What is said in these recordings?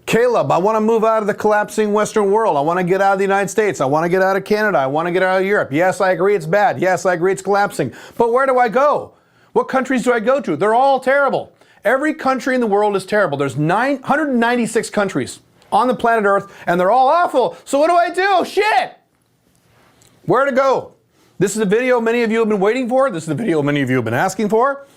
Caleb, I want to move out of the collapsing Western world. I want to get out of the United States. I want to get out of Canada. I want to get out of Europe. Yes, I agree it's bad. Yes, I agree it's collapsing. But where do I go? What countries do I go to? They're all terrible. Every country in the world is terrible. There's 196 countries on the planet Earth, and they're all awful. So what do I do? Shit! Where to go? This is a video many of you have been waiting for. This is the video many of you have been asking for.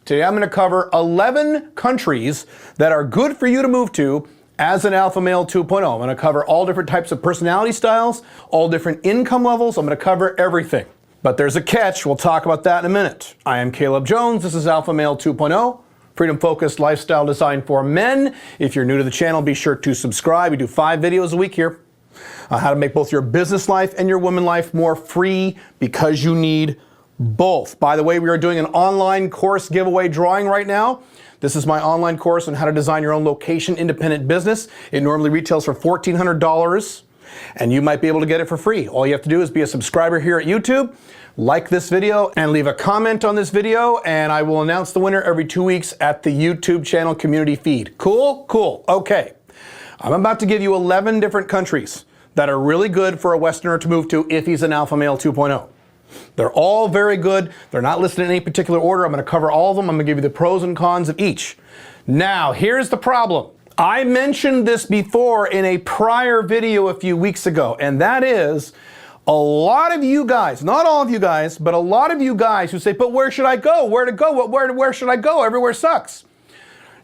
Today I'm going to cover 11 countries that are good for you to move to as an alpha male 2.0. I'm going to cover all different types of personality styles, all different income levels. I'm going to cover everything. But there's a catch. We'll talk about that in a minute. I am Caleb Jones. This is Alpha Male 2.0, freedom-focused lifestyle design for men. If you're new to the channel, be sure to subscribe. We do 5 videos a week here. How to make both your business life and your woman life more free because you need both. By the way, we are doing an online course giveaway drawing right now. This is my online course on how to design your own location-independent business. It normally retails for $1,400, and you might be able to get it for free. All you have to do is be a subscriber here at YouTube, like this video, and leave a comment on this video, and I will announce the winner every 2 weeks at the YouTube channel community feed. Cool? Cool. Okay. I'm about to give you 11 different countries that are really good for a Westerner to move to if he's an Alpha Male 2.0. They're all very good. They're not listed in any particular order. I'm going to cover all of them. I'm going to give you the pros and cons of each. Now, here's the problem. I mentioned this before in a prior video a few weeks ago, and that is a lot of you guys, not all of you guys, but a lot of you guys who say, but where should I go? Where to go? Where should I go? Everywhere sucks.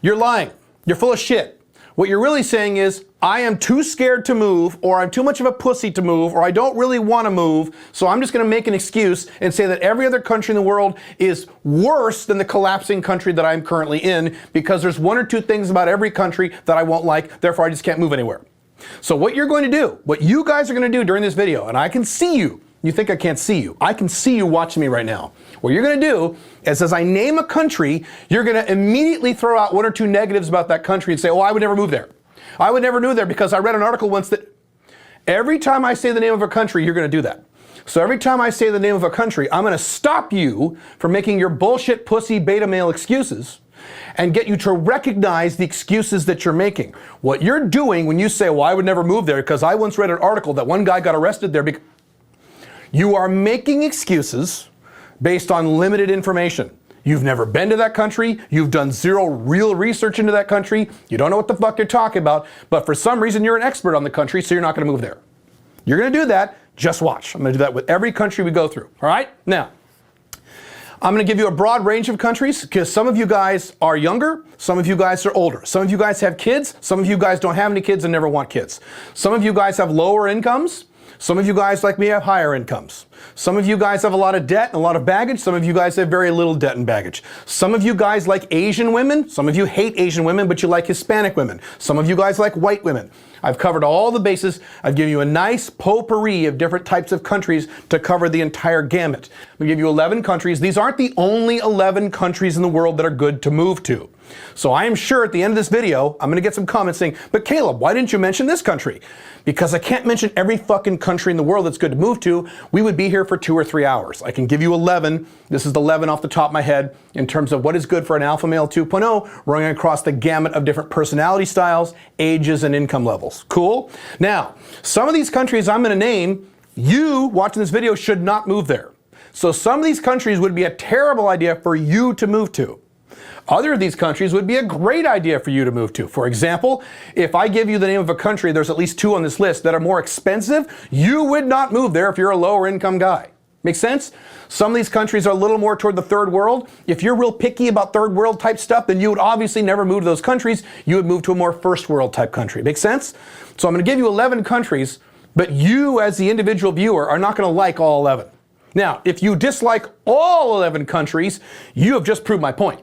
You're lying. You're full of shit. What you're really saying is, I am too scared to move, or I'm too much of a pussy to move, or I don't really want to move, so I'm just going to make an excuse and say that every other country in the world is worse than the collapsing country that I'm currently in, because there's 1 or 2 things about every country that I won't like, therefore I just can't move anywhere. So what you're going to do, what you guys are going to do during this video, and I can see you, you think I can't see you, I can see you watching me right now. What you're going to do is, as I name a country, you're going to immediately throw out 1 or 2 negatives about that country and say, oh, I would never move there. I would never move there because I read an article once that every time I say the name of a country, you're going to do that. So every time I say the name of a country, I'm going to stop you from making your bullshit pussy beta male excuses and get you to recognize the excuses that you're making. What you're doing when you say, well, I would never move there because I once read an article that one guy got arrested there, because you are making excuses based on limited information. You've never been to that country. You've done 0 real research into that country. You don't know what the fuck you're talking about, but for some reason you're an expert on the country, so you're not going to move there. You're going to do that. Just watch. I'm going to do that with every country we go through. All right? Now, I'm going to give you a broad range of countries because some of you guys are younger, some of you guys are older, some of you guys have kids, some of you guys don't have any kids and never want kids. Some of you guys have lower incomes. Some of you guys, like me, have higher incomes. Some of you guys have a lot of debt and a lot of baggage. Some of you guys have very little debt and baggage. Some of you guys like Asian women. Some of you hate Asian women, but you like Hispanic women. Some of you guys like white women. I've covered all the bases. I've given you a nice potpourri of different types of countries to cover the entire gamut. I'm going to give you 11 countries. These aren't the only 11 countries in the world that are good to move to. So I am sure at the end of this video, I'm going to get some comments saying, but Caleb, why didn't you mention this country? Because I can't mention every fucking country in the world that's good to move to. We would be here for 2 or 3 hours. I can give you 11. This is 11 off the top of my head in terms of what is good for an Alpha Male 2.0, running across the gamut of different personality styles, ages, and income levels. Cool? Now, some of these countries I'm going to name, you watching this video should not move there. So some of these countries would be a terrible idea for you to move to. Other of these countries would be a great idea for you to move to. For example, if I give you the name of a country, there's at least 2 on this list that are more expensive, you would not move there if you're a lower income guy. Make sense? Some of these countries are a little more toward the third world. If you're real picky about third world type stuff, then you would obviously never move to those countries. You would move to a more first world type country. Make sense? So I'm going to give you 11 countries, but you as the individual viewer are not going to like all 11. Now, if you dislike all 11 countries, you have just proved my point.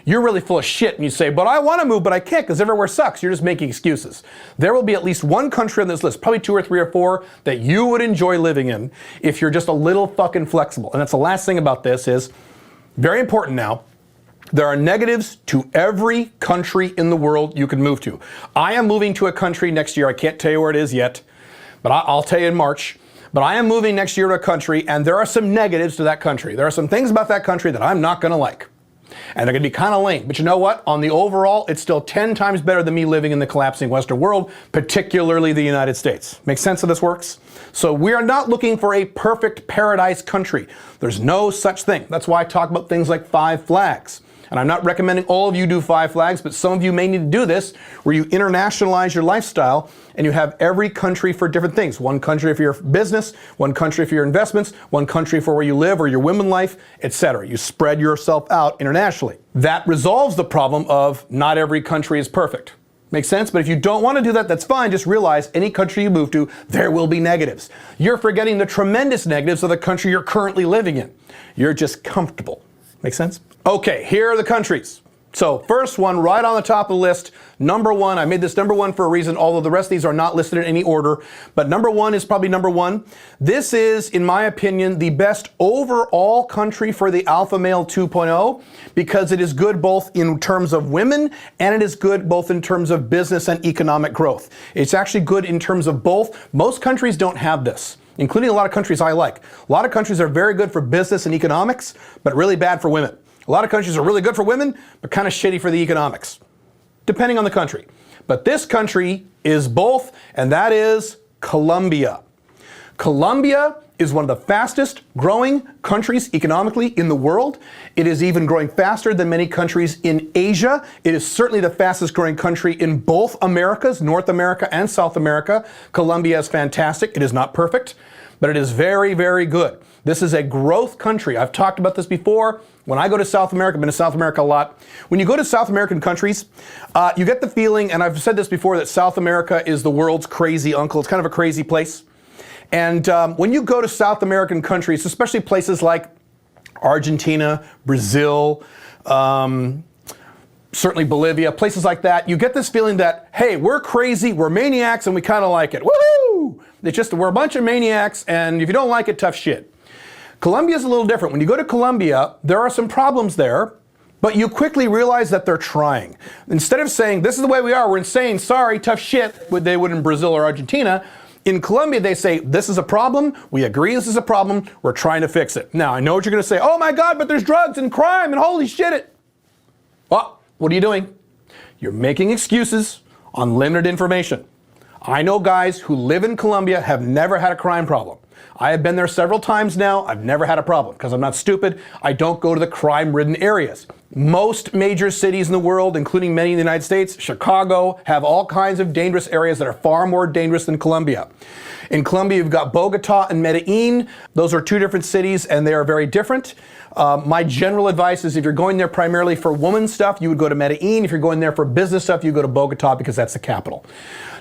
You're really full of shit and you say, but I want to move, but I can't because everywhere sucks. You're just making excuses. There will be at least 1 country on this list, probably 2 or 3 or 4, that you would enjoy living in if you're just a little fucking flexible. And that's the last thing about this is, very important now, there are negatives to every country in the world you can move to. I am moving to a country next year. I can't tell you where it is yet, but I'll tell you in March. But I am moving next year to a country, and there are some negatives to that country. There are some things about that country that I'm not going to like. And they're going to be kind of lame. But you know what? On the overall, it's still 10 times better than me living in the collapsing Western world, particularly the United States. Make sense how this works? So we are not looking for a perfect paradise country. There's no such thing. That's why I talk about things like 5 flags. And I'm not recommending all of you do 5 flags, but some of you may need to do this, where you internationalize your lifestyle and you have every country for different things. One country for your business, one country for your investments, one country for where you live or your women life, etc. You spread yourself out internationally. That resolves the problem of not every country is perfect. Makes sense? But if you don't want to do that, that's fine. Just realize any country you move to, there will be negatives. You're forgetting the tremendous negatives of the country you're currently living in. You're just comfortable. Make sense? Okay, here are the countries. So first one, right on the top of the list, number 1. I made this number 1 for a reason, although the rest of these are not listed in any order. But number 1 is probably number 1. This is, in my opinion, the best overall country for the Alpha Male 2.0 because it is good both in terms of women and it is good both in terms of business and economic growth. It's actually good in terms of both. Most countries don't have this, including a lot of countries I like. A lot of countries are very good for business and economics, but really bad for women. A lot of countries are really good for women, but kind of shitty for the economics, depending on the country. But this country is both, and that is Colombia. Colombia is one of the fastest growing countries economically in the world. It is even growing faster than many countries in Asia. It is certainly the fastest growing country in both Americas, North America and South America. Colombia is fantastic. It is not perfect, but it is very, very good. This is a growth country. I've talked about this before. When I go to South America, I've been to South America a lot. When you go to South American countries, you get the feeling, and I've said this before, that South America is the world's crazy uncle. It's kind of a crazy place. And when you go to South American countries, especially places like Argentina, Brazil, certainly Bolivia, places like that, you get this feeling that, hey, we're crazy, we're maniacs, and we kind of like it. Woohoo! It's just, we're a bunch of maniacs, and if you don't like it, tough shit. Colombia is a little different. When you go to Colombia, there are some problems there, but you quickly realize that they're trying. Instead of saying, this is the way we are, we're insane, sorry, tough shit, they would in Brazil or Argentina, in Colombia, they say, this is a problem, we agree this is a problem, we're trying to fix it. Now, I know what you're going to say, oh my God, but there's drugs and crime and holy shit. Well, what are you doing? You're making excuses on limited information. I know guys who live in Colombia have never had a crime problem. I have been there several times now. I've never had a problem because I'm not stupid. I don't go to the crime-ridden areas. Most major cities in the world, including many in the United States, Chicago, have all kinds of dangerous areas that are far more dangerous than Colombia. In Colombia, you've got Bogota and Medellin. Those are 2 different cities, and they are very different. My general advice is if you're going there primarily for woman stuff, you would go to Medellin. If you're going there for business stuff, you go to Bogota because that's the capital.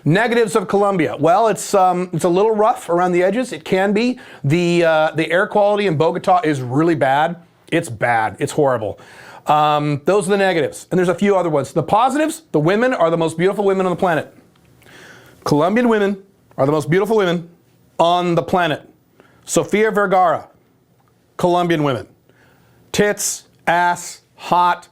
Negatives of Colombia. Well, it's a little rough around the edges. It can be. The air quality in Bogota is really bad. It's bad. It's horrible. Those are the negatives. And there's a few other ones. The positives, the women are the most beautiful women on the planet. Colombian women are the most beautiful women on the planet. Sofia Vergara, Colombian women. Tits, ass, hot,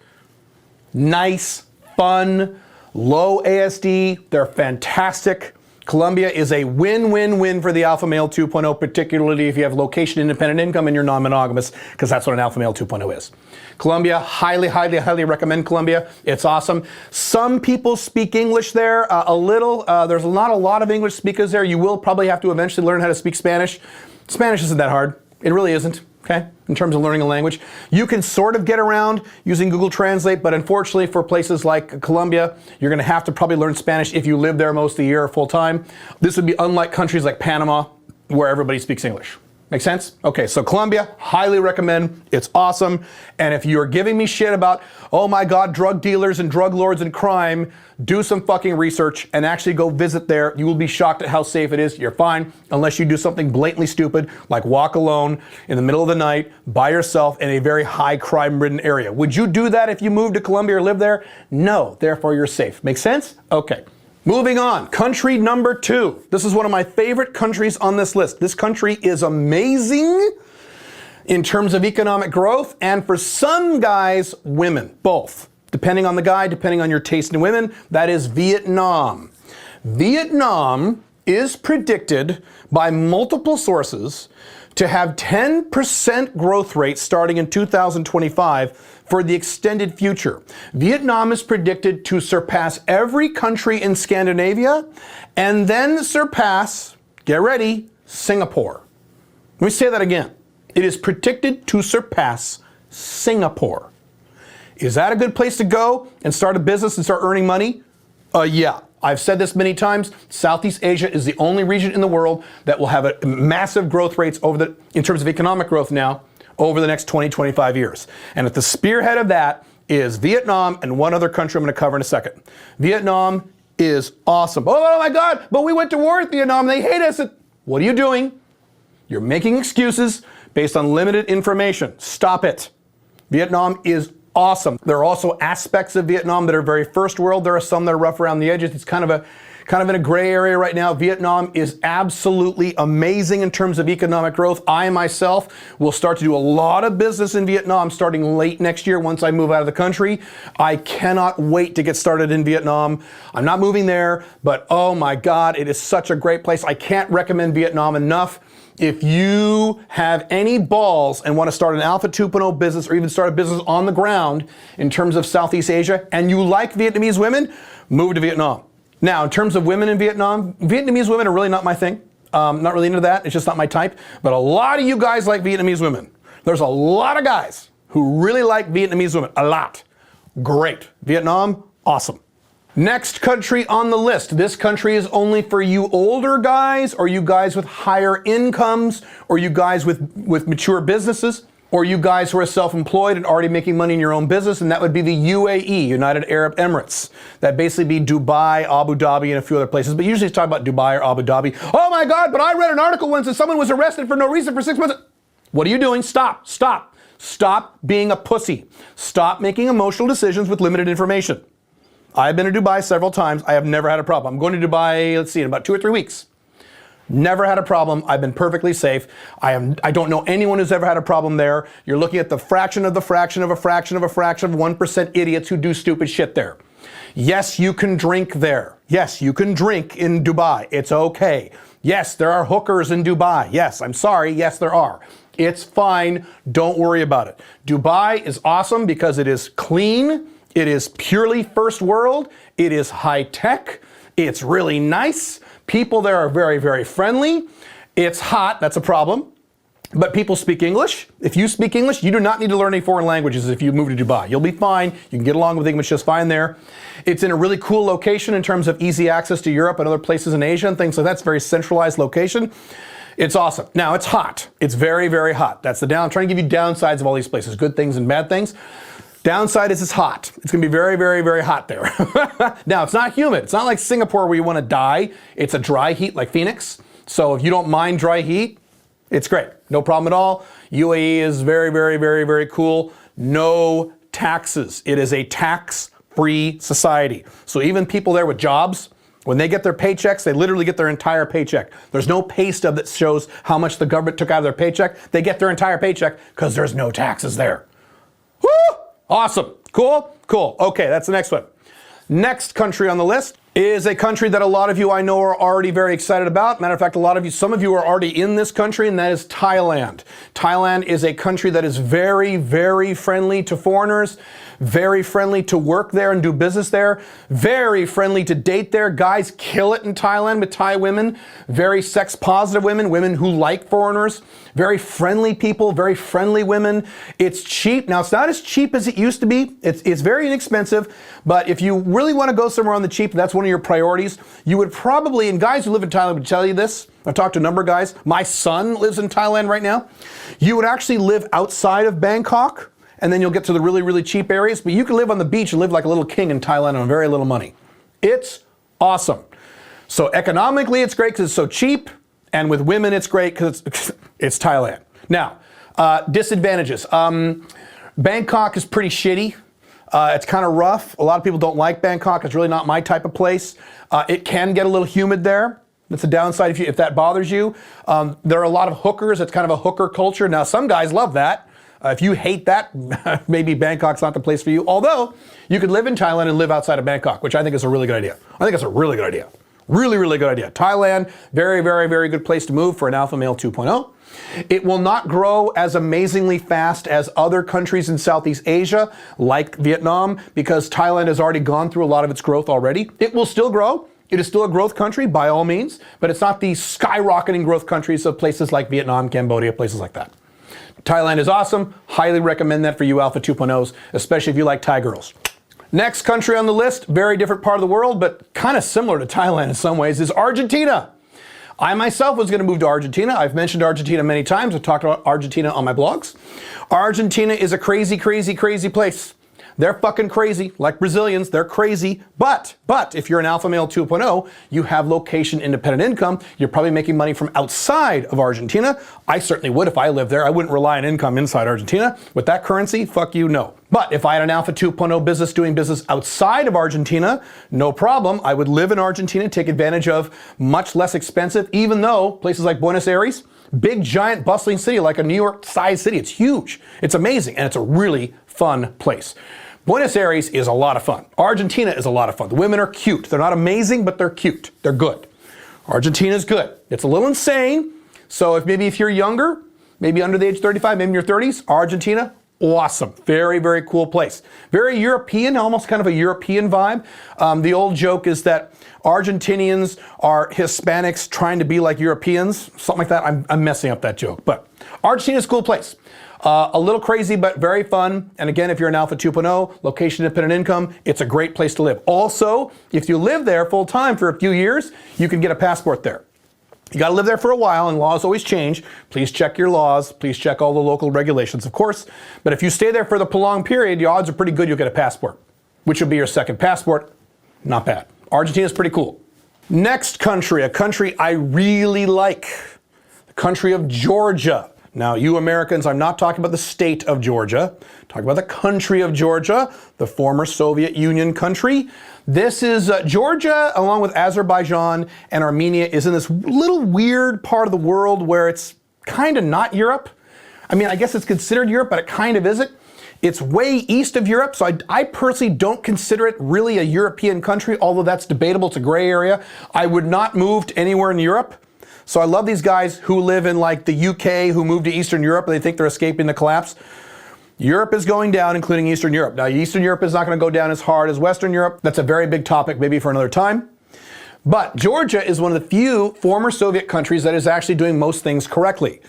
nice, fun, low ASD. They're fantastic. Colombia is a win-win-win for the Alpha Male 2.0, particularly if you have location-independent income and you're non-monogamous, because that's what an Alpha Male 2.0 is. Colombia, highly, highly, highly recommend Colombia. It's awesome. Some people speak English there a little. There's not a lot of English speakers there. You will probably have to eventually learn how to speak Spanish. Spanish isn't that hard. It really isn't. Okay, in terms of learning a language. You can sort of get around using Google Translate, but unfortunately for places like Colombia, you're gonna have to probably learn Spanish if you live there most of the year full time. This would be unlike countries like Panama, where everybody speaks English. Make sense? Okay, so Colombia, highly recommend. It's awesome. And if you're giving me shit about, oh my God, drug dealers and drug lords and crime, do some fucking research and actually go visit there. You will be shocked at how safe it is. You're fine, unless you do something blatantly stupid, like walk alone in the middle of the night by yourself in a very high crime-ridden area. Would you do that if you moved to Colombia or lived there? No, therefore you're safe. Make sense? Okay. Moving on, country number 2. This is one of my favorite countries on this list. This country is amazing in terms of economic growth, and for some guys, women, both. Depending on the guy, depending on your taste in women, that is Vietnam. Vietnam is predicted by multiple sources to have 10% growth rate starting in 2025 for the extended future. Vietnam is predicted to surpass every country in Scandinavia and then surpass, get ready, Singapore. Let me say that again. It is predicted to surpass Singapore. Is that a good place to go and start a business and start earning money? Yeah. I've said this many times. Southeast Asia is the only region in the world that will have a massive growth rates in terms of economic growth now over the next 20, 25 years. And at the spearhead of that is Vietnam and one other country I'm going to cover in a second. Vietnam is awesome. Oh my God, but we went to war with Vietnam. They hate us. What are you doing? You're making excuses based on limited information. Stop it. Vietnam is awesome. There are also aspects of Vietnam that are very first world. There are some that are rough around the edges. It's kind of in a gray area right now. Vietnam is absolutely amazing in terms of economic growth. I myself will start to do a lot of business in Vietnam starting late next year once I move out of the country. I cannot wait to get started in Vietnam. I'm not moving there, but oh my God, it is such a great place. I can't recommend Vietnam enough. If you have any balls and want to start an Alpha 2.0 business or even start a business on the ground in terms of Southeast Asia and you like Vietnamese women, move to Vietnam. Now, in terms of women in Vietnam, Vietnamese women are really not my thing. Not really into that. It's just not my type. But a lot of you guys like Vietnamese women. There's a lot of guys who really like Vietnamese women. A lot. Great. Vietnam, awesome. Next country on the list. This country is only for you older guys, or you guys with higher incomes, or you guys with mature businesses, or you guys who are self-employed and already making money in your own business, and that would be the UAE, United Arab Emirates. That'd basically be Dubai, Abu Dhabi, and a few other places, but usually it's talking about Dubai or Abu Dhabi. Oh my God, but I read an article once that someone was arrested for no reason for 6 months. What are you doing? Stop, stop. Stop being a pussy. Stop making emotional decisions with limited information. I've been to Dubai several times. I have never had a problem. I'm going to Dubai, let's see, in about 2 or 3 weeks. Never had a problem. I've been perfectly safe. I don't know anyone who's ever had a problem there. You're looking at the fraction of the fraction of a fraction of a fraction of 1% idiots who do stupid shit there. Yes, you can drink there. Yes, you can drink in Dubai. It's okay. Yes, there are hookers in Dubai. Yes, I'm sorry. Yes, there are. It's fine. Don't worry about it. Dubai is awesome because it is clean. It is purely first world. It is high tech. It's really nice. People there are very, very friendly. It's hot. That's a problem. But people speak English. If you speak English, you do not need to learn any foreign languages if you move to Dubai. You'll be fine. You can get along with English just fine there. It's in a really cool location in terms of easy access to Europe and other places in Asia and things like that. It's a very centralized location. It's awesome. Now, it's hot. It's very, very hot. That's the down. I'm trying to give you downsides of all these places, good things and bad things. Downside is it's hot. It's going to be very, very, very hot there. Now, it's not humid. It's not like Singapore where you want to die. It's a dry heat like Phoenix. So if you don't mind dry heat, it's great. No problem at all. UAE is very, very, very, very cool. No taxes. It is a tax-free society. So even people there with jobs, when they get their paychecks, they literally get their entire paycheck. There's no pay stub that shows how much the government took out of their paycheck. They get their entire paycheck because there's no taxes there. Woo! Awesome. Cool? Cool. Okay, that's the next one. Next country on the list is a country that a lot of you I know are already very excited about. Matter of fact, some of you are already in this country, and that is Thailand. Thailand is a country that is very, very friendly to foreigners, very friendly to work there and do business there, very friendly to date there. Guys kill it in Thailand with Thai women, very sex positive women, women who like foreigners, very friendly people, very friendly women. It's cheap. Now, it's not as cheap as it used to be. It's very inexpensive, but if you really want to go somewhere on the cheap, that's one of your priorities, you would probably, and guys who live in Thailand would tell you this, I've talked to a number of guys, my son lives in Thailand right now, you would actually live outside of Bangkok, and then you'll get to the really, really cheap areas, but you can live on the beach and live like a little king in Thailand on very little money. It's awesome. So economically, it's great because it's so cheap, and with women, it's great because it's Thailand. Now, disadvantages. Bangkok is pretty shitty. It's kind of rough. A lot of people don't like Bangkok. It's really not my type of place. It can get a little humid there. That's a downside if that bothers you. There are a lot of hookers. It's kind of a hooker culture. Now, some guys love that. If you hate that, maybe Bangkok's not the place for you. Although, you could live in Thailand and live outside of Bangkok, which I think is a really good idea. I think it's a really good idea. Really, really good idea. Thailand, very, very, very good place to move for an alpha male 2.0. It will not grow as amazingly fast as other countries in Southeast Asia, like Vietnam, because Thailand has already gone through a lot of its growth already. It will still grow. It is still a growth country by all means, but it's not the skyrocketing growth countries of places like Vietnam, Cambodia, places like that. Thailand is awesome. Highly recommend that for you Alpha 2.0s, especially if you like Thai girls. Next country on the list, very different part of the world, but kind of similar to Thailand in some ways, is Argentina. I myself was going to move to Argentina. I've mentioned Argentina many times. I've talked about Argentina on my blogs. Argentina is a crazy, crazy, crazy place. They're fucking crazy, like Brazilians, they're crazy. But if you're an alpha male 2.0, you have location independent income. You're probably making money from outside of Argentina. I certainly would if I lived there. I wouldn't rely on income inside Argentina. With that currency, fuck you, no. But if I had an alpha 2.0 business doing business outside of Argentina, no problem. I would live in Argentina, take advantage of much less expensive, even though places like Buenos Aires, big, giant, bustling city like a New York-sized city. It's huge. It's amazing, and it's a really fun place. Buenos Aires is a lot of fun. Argentina is a lot of fun. The women are cute. They're not amazing, but they're cute. They're good. Argentina is good. It's a little insane. So if you're younger, maybe under the age of 35, maybe in your 30s, Argentina, awesome. Very, very cool place. Very European, almost kind of a European vibe. The old joke is that Argentinians are Hispanics trying to be like Europeans, something like that. I'm messing up that joke, but Argentina is a cool place. A little crazy, but very fun. And again, if you're an Alpha 2.0, location independent income, it's a great place to live. Also, if you live there full time for a few years, you can get a passport there. You got to live there for a while, and laws always change. Please check your laws. Please check all the local regulations, of course. But if you stay there for the prolonged period, the odds are pretty good you'll get a passport, which will be your second passport. Not bad. Argentina is pretty cool. Next country, a country I really like, the country of Georgia. Now, you Americans, I'm not talking about the state of Georgia. I'm talking about the country of Georgia, the former Soviet Union country. This is Georgia, along with Azerbaijan and Armenia, is in this little weird part of the world where it's kind of not Europe. I mean, I guess it's considered Europe, but it kind of isn't. It's way east of Europe, so I personally don't consider it really a European country, although that's debatable. It's a gray area. I would not move to anywhere in Europe. So I love these guys who live in like the UK, who moved to Eastern Europe, and they think they're escaping the collapse. Europe is going down, including Eastern Europe. Now, Eastern Europe is not going to go down as hard as Western Europe. That's a very big topic, maybe for another time. But Georgia is one of the few former Soviet countries that is actually doing most things correctly.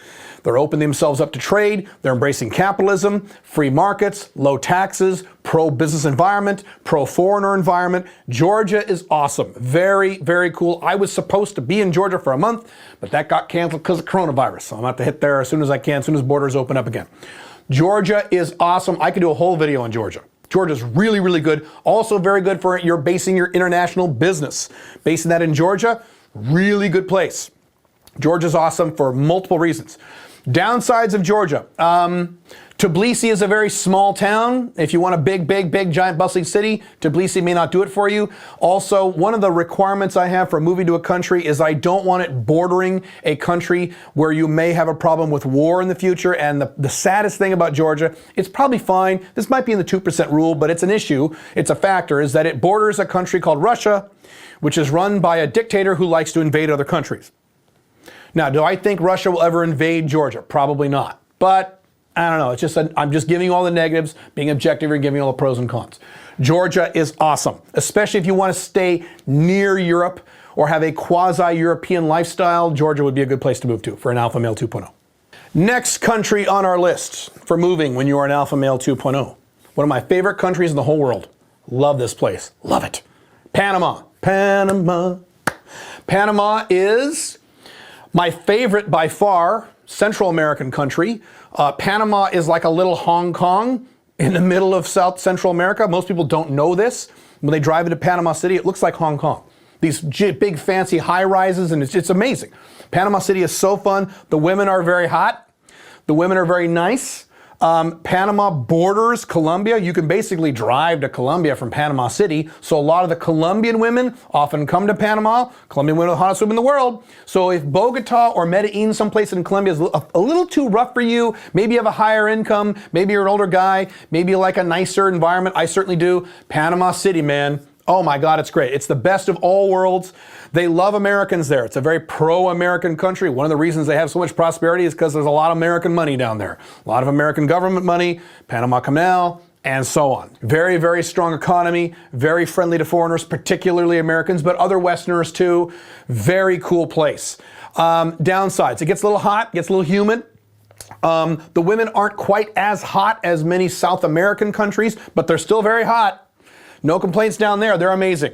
They're opening themselves up to trade. They're embracing capitalism, free markets, low taxes, pro-business environment, pro-foreigner environment. Georgia is awesome. Very, very cool. I was supposed to be in Georgia for a month, but that got canceled because of coronavirus. So I'm going to have to hit there as soon as I can, as soon as borders open up again. Georgia is awesome. I could do a whole video on Georgia. Georgia's really, really good. Also very good for basing your international business. Basing that in Georgia, really good place. Georgia's awesome for multiple reasons. Downsides of Georgia. Tbilisi is a very small town. If you want a big, big, big, giant, bustling city, Tbilisi may not do it for you. Also, one of the requirements I have for moving to a country is I don't want it bordering a country where you may have a problem with war in the future. And the saddest thing about Georgia, it's probably fine. This might be in the 2% rule, but it's an issue. It's a factor, is that it borders a country called Russia, which is run by a dictator who likes to invade other countries. Now, do I think Russia will ever invade Georgia? Probably not. But I don't know. It's just I'm just giving you all the negatives, being objective, and giving you all the pros and cons. Georgia is awesome, especially if you want to stay near Europe or have a quasi-European lifestyle. Georgia would be a good place to move to for an Alpha Male 2.0. Next country on our list for moving when you are an Alpha Male 2.0. One of my favorite countries in the whole world. Love this place. Love it. Panama. Panama. Panama is my favorite by far Central American country. Panama is like a little Hong Kong in the middle of South Central America. Most people don't know this. When they drive into Panama City, it looks like Hong Kong. These big fancy high rises, and it's amazing. Panama City is so fun. The women are very hot. The women are very nice. Panama borders Colombia. You can basically drive to Colombia from Panama City. So a lot of the Colombian women often come to Panama. Colombian women are the hottest women in the world. So if Bogota or Medellin, someplace in Colombia, is a little too rough for you, maybe you have a higher income, maybe you're an older guy, maybe you like a nicer environment. I certainly do. Panama City, man. Oh my God, it's great. It's the best of all worlds. They love Americans there. It's a very pro-American country. One of the reasons they have so much prosperity is because there's a lot of American money down there. A lot of American government money, Panama Canal, and so on. Very, very strong economy, very friendly to foreigners, particularly Americans, but other Westerners too. Very cool place. Downsides, it gets a little hot, gets a little humid. The women aren't quite as hot as many South American countries, but they're still very hot. No complaints down there. They're amazing.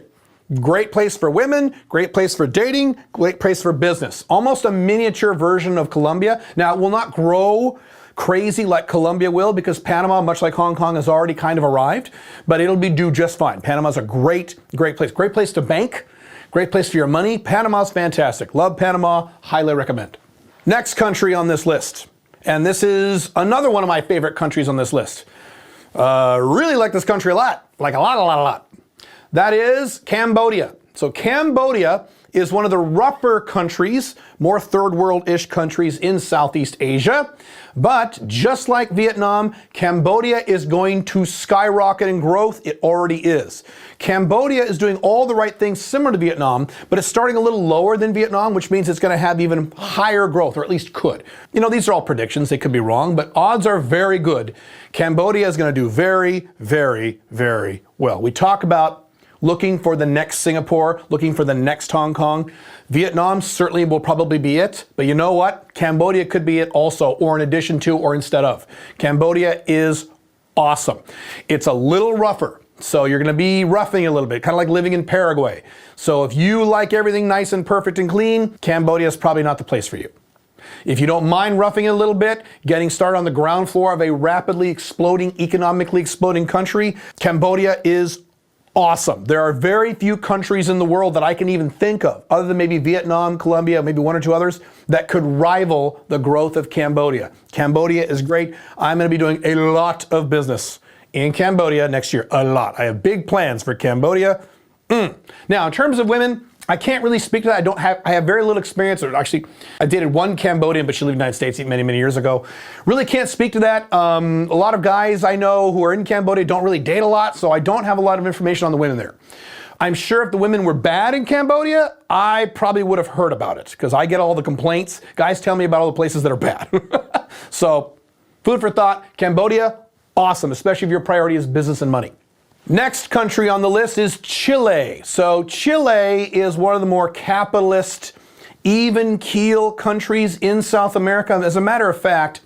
Great place for women, great place for dating, great place for business. Almost a miniature version of Colombia. Now, it will not grow crazy like Colombia will because Panama, much like Hong Kong, has already kind of arrived, but it'll do just fine. Panama's a great place. Great place to bank, great place for your money. Panama's fantastic. Love Panama, highly recommend. Next country on this list, and this is another one of my favorite countries on this list. Really like this country a lot. Like a lot. That is Cambodia. So Cambodia is one of the rougher countries, more third world-ish countries in Southeast Asia. But just like Vietnam, Cambodia is going to skyrocket in growth. It already is. Cambodia is doing all the right things similar to Vietnam, but it's starting a little lower than Vietnam, which means it's going to have even higher growth, or at least could. You know, these are all predictions. They could be wrong, but odds are very good. Cambodia is going to do very, very, very well. We talk about looking for the next Singapore, looking for the next Hong Kong. Vietnam certainly will probably be it, but you know what? Cambodia could be it also, or in addition to, or instead of. Cambodia is awesome. It's a little rougher, so you're gonna be roughing a little bit, kind of like living in Paraguay. So if you like everything nice and perfect and clean, Cambodia is probably not the place for you. If you don't mind roughing it a little bit, getting started on the ground floor of a rapidly exploding, economically exploding country, Cambodia is awesome. There are very few countries in the world that I can even think of, other than maybe Vietnam, Colombia, maybe one or two others, that could rival the growth of Cambodia. Cambodia is great. I'm going to be doing a lot of business in Cambodia next year. A lot. I have big plans for Cambodia. Now, in terms of women, I can't really speak to that. I have very little experience. Or actually, I dated one Cambodian, but she lived in the United States many, many years ago. Really can't speak to that. A lot of guys I know who are in Cambodia don't really date a lot, so I don't have a lot of information on the women there. I'm sure if the women were bad in Cambodia, I probably would have heard about it, because I get all the complaints. Guys tell me about all the places that are bad. So, food for thought. Cambodia, awesome, especially if your priority is business and money. Next country on the list is Chile. So Chile is one of the more capitalist, even keel countries in South America. As a matter of fact,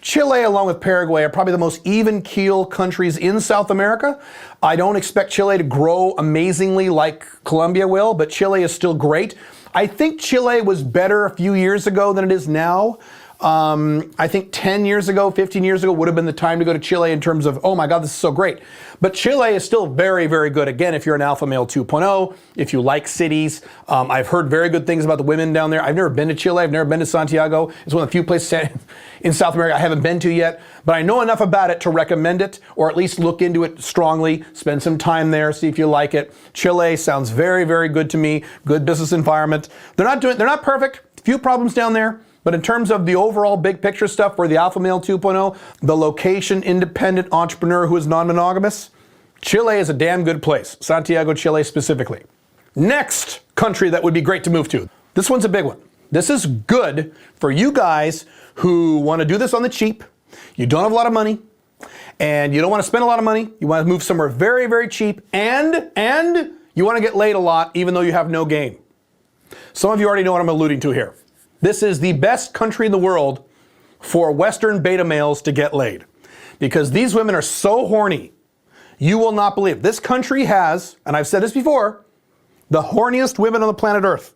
Chile, along with Paraguay, are probably the most even keel countries in South America. I don't expect Chile to grow amazingly like Colombia will, but Chile is still great. I think Chile was better a few years ago than it is now. I think 10 years ago, 15 years ago would have been the time to go to Chile in terms of, oh my God, this is so great. But Chile is still very, very good. Again, if you're an alpha male 2.0, if you like cities, I've heard very good things about the women down there. I've never been to Chile. I've never been to Santiago. It's one of the few places in South America I haven't been to yet, but I know enough about it to recommend it, or at least look into it strongly, spend some time there, see if you like it. Chile sounds very, very good to me. Good business environment. They're not perfect. Few problems down there. But in terms of the overall big picture stuff for the Alpha Male 2.0, the location independent entrepreneur who is non-monogamous, Chile is a damn good place. Santiago, Chile specifically. Next country that would be great to move to. This one's a big one. This is good for you guys who want to do this on the cheap. You don't have a lot of money and you don't want to spend a lot of money. You want to move somewhere very, very cheap and you want to get laid a lot even though you have no game. Some of you already know what I'm alluding to here. This is the best country in the world for Western beta males to get laid. Because these women are so horny, you will not believe. This country has, and I've said this before, the horniest women on the planet Earth.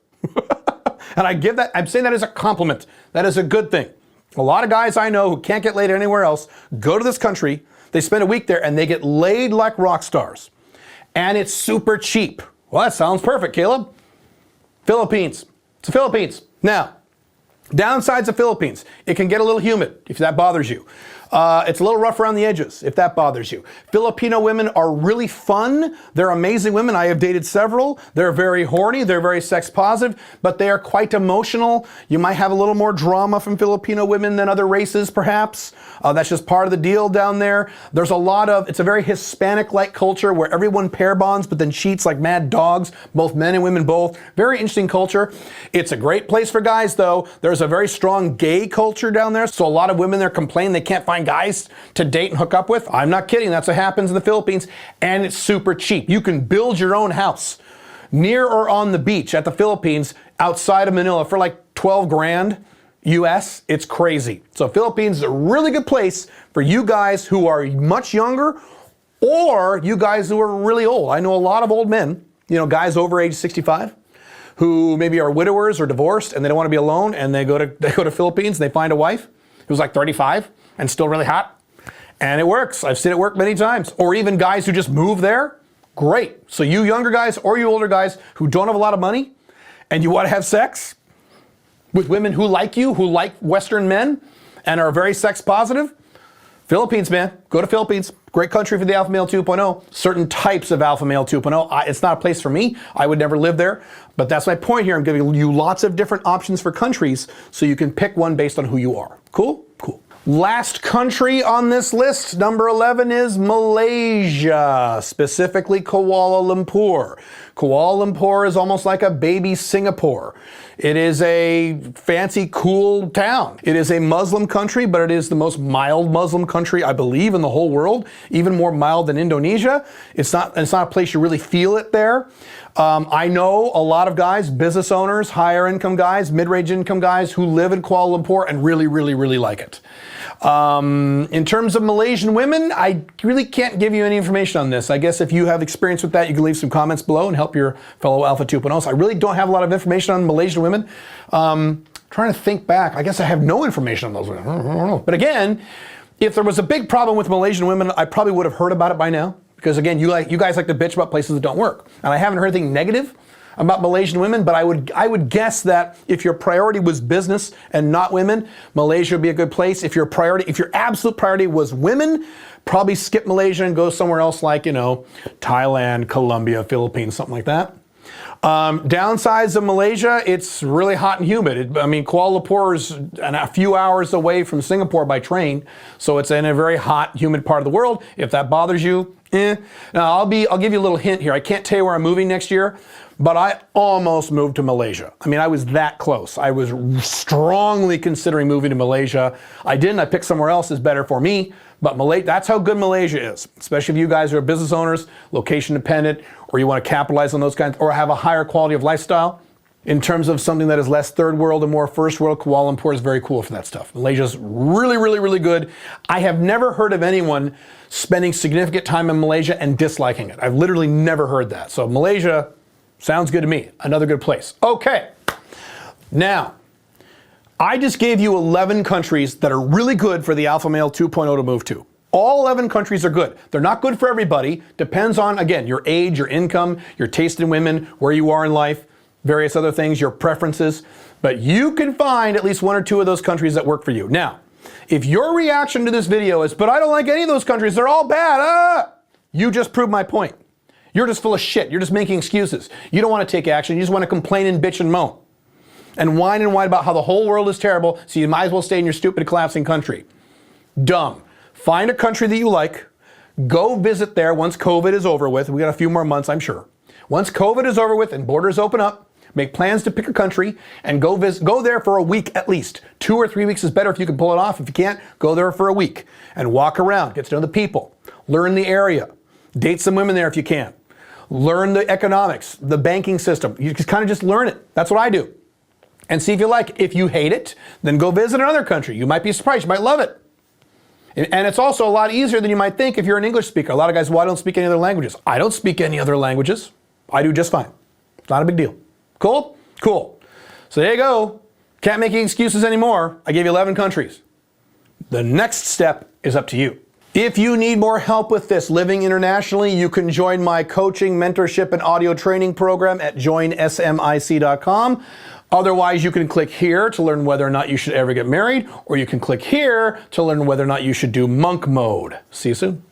And I'm saying that as a compliment. That is a good thing. A lot of guys I know who can't get laid anywhere else go to this country, they spend a week there, and they get laid like rock stars. And it's super cheap. Well, that sounds perfect, Caleb. Philippines. It's the Philippines. Now, downsides of Philippines, it can get a little humid if that bothers you. It's a little rough around the edges, if that bothers you. Filipino women are really fun. They're amazing women. I have dated several. They're very horny. They're very sex positive, but they are quite emotional. You might have a little more drama from Filipino women than other races, perhaps. That's just part of the deal down there. There's it's a very Hispanic-like culture where everyone pair bonds, but then cheats like mad dogs, both men and women both. Very interesting culture. It's a great place for guys, though. There's a very strong gay culture down there, so a lot of women there complain they can't find guys to date and hook up with. I'm not kidding. That's what happens in the Philippines, and it's super cheap. You can build your own house near or on the beach at the Philippines outside of Manila for like 12 grand US. It's crazy. So Philippines is a really good place for you guys who are much younger or you guys who are really old. I know a lot of old men, guys over age 65 who maybe are widowers or divorced and they don't want to be alone, and they go to Philippines and they find a wife who's like 35 and still really hot. And it works. I've seen it work many times. Or even guys who just move there. Great. So you younger guys or you older guys who don't have a lot of money and you want to have sex with women who like you, who like Western men and are very sex positive, Philippines, man. Go to Philippines. Great country for the Alpha Male 2.0. Certain types of Alpha Male 2.0. It's not a place for me. I would never live there. But that's my point here. I'm giving you lots of different options for countries so you can pick one based on who you are. Cool? Cool. Last country on this list, number 11, is Malaysia, specifically Kuala Lumpur. Kuala Lumpur is almost like a baby Singapore. It is a fancy, cool town. It is a Muslim country, but it is the most mild Muslim country, I believe, in the whole world, even more mild than Indonesia. It's not a place you really feel it there. I know a lot of guys, business owners, higher income guys, mid-range income guys who live in Kuala Lumpur and really, really, really like it. In terms of Malaysian women, I really can't give you any information on this. I guess if you have experience with that, you can leave some comments below and help your fellow Alpha 2.0s. I really don't have a lot of information on Malaysian women. Trying to think back, I guess I have no information on those women. I don't know. But again, if there was a big problem with Malaysian women, I probably would have heard about it by now. Because again, you guys like to bitch about places that don't work. And I haven't heard anything negative about Malaysian women, but I would guess that if your priority was business and not women, Malaysia would be a good place. If your absolute priority was women, probably skip Malaysia and go somewhere else like, Thailand, Colombia, Philippines, something like that. Downsides of Malaysia, it's really hot and humid. Kuala Lumpur is a few hours away from Singapore by train, so it's in a very hot, humid part of the world. If that bothers you, Now, I'll give you a little hint here. I can't tell you where I'm moving next year, but I almost moved to Malaysia. I was that close. I was strongly considering moving to Malaysia. I didn't. I picked somewhere else is better for me. But that's how good Malaysia is, especially if you guys are business owners, location dependent, or you want to capitalize on those kinds, or have a higher quality of lifestyle. In terms of something that is less third world and more first world, Kuala Lumpur is very cool for that stuff. Malaysia's really, really, really good. I have never heard of anyone spending significant time in Malaysia and disliking it. I've literally never heard that. So Malaysia sounds good to me. Another good place. Okay. Now, I just gave you 11 countries that are really good for the Alpha Male 2.0 to move to. All 11 countries are good. They're not good for everybody. Depends on, again, your age, your income, your taste in women, where you are in life, various other things, your preferences. But you can find at least one or two of those countries that work for you. Now, if your reaction to this video is, but I don't like any of those countries, they're all bad, you just proved my point. You're just full of shit. You're just making excuses. You don't want to take action. You just want to complain and bitch and moan. And whine about how the whole world is terrible, so you might as well stay in your stupid collapsing country. Dumb. Find a country that you like, go visit there once COVID is over with. We got a few more months, I'm sure. Once COVID is over with and borders open up, make plans to pick a country and go there for a week at least. 2 or 3 weeks is better if you can pull it off. If you can't, go there for a week and walk around, get to know the people, learn the area, date some women there if you can. Learn the economics, the banking system. You just learn it. That's what I do. And see if you like it. If you hate it, then go visit another country. You might be surprised. You might love it. And it's also a lot easier than you might think if you're an English speaker. A lot of guys, well, I don't speak any other languages. I don't speak any other languages. I do just fine. It's not a big deal. Cool? Cool. So there you go. Can't make any excuses anymore. I gave you 11 countries. The next step is up to you. If you need more help with this, living internationally, you can join my coaching, mentorship, and audio training program at joinsmic.com. Otherwise, you can click here to learn whether or not you should ever get married, or you can click here to learn whether or not you should do monk mode. See you soon.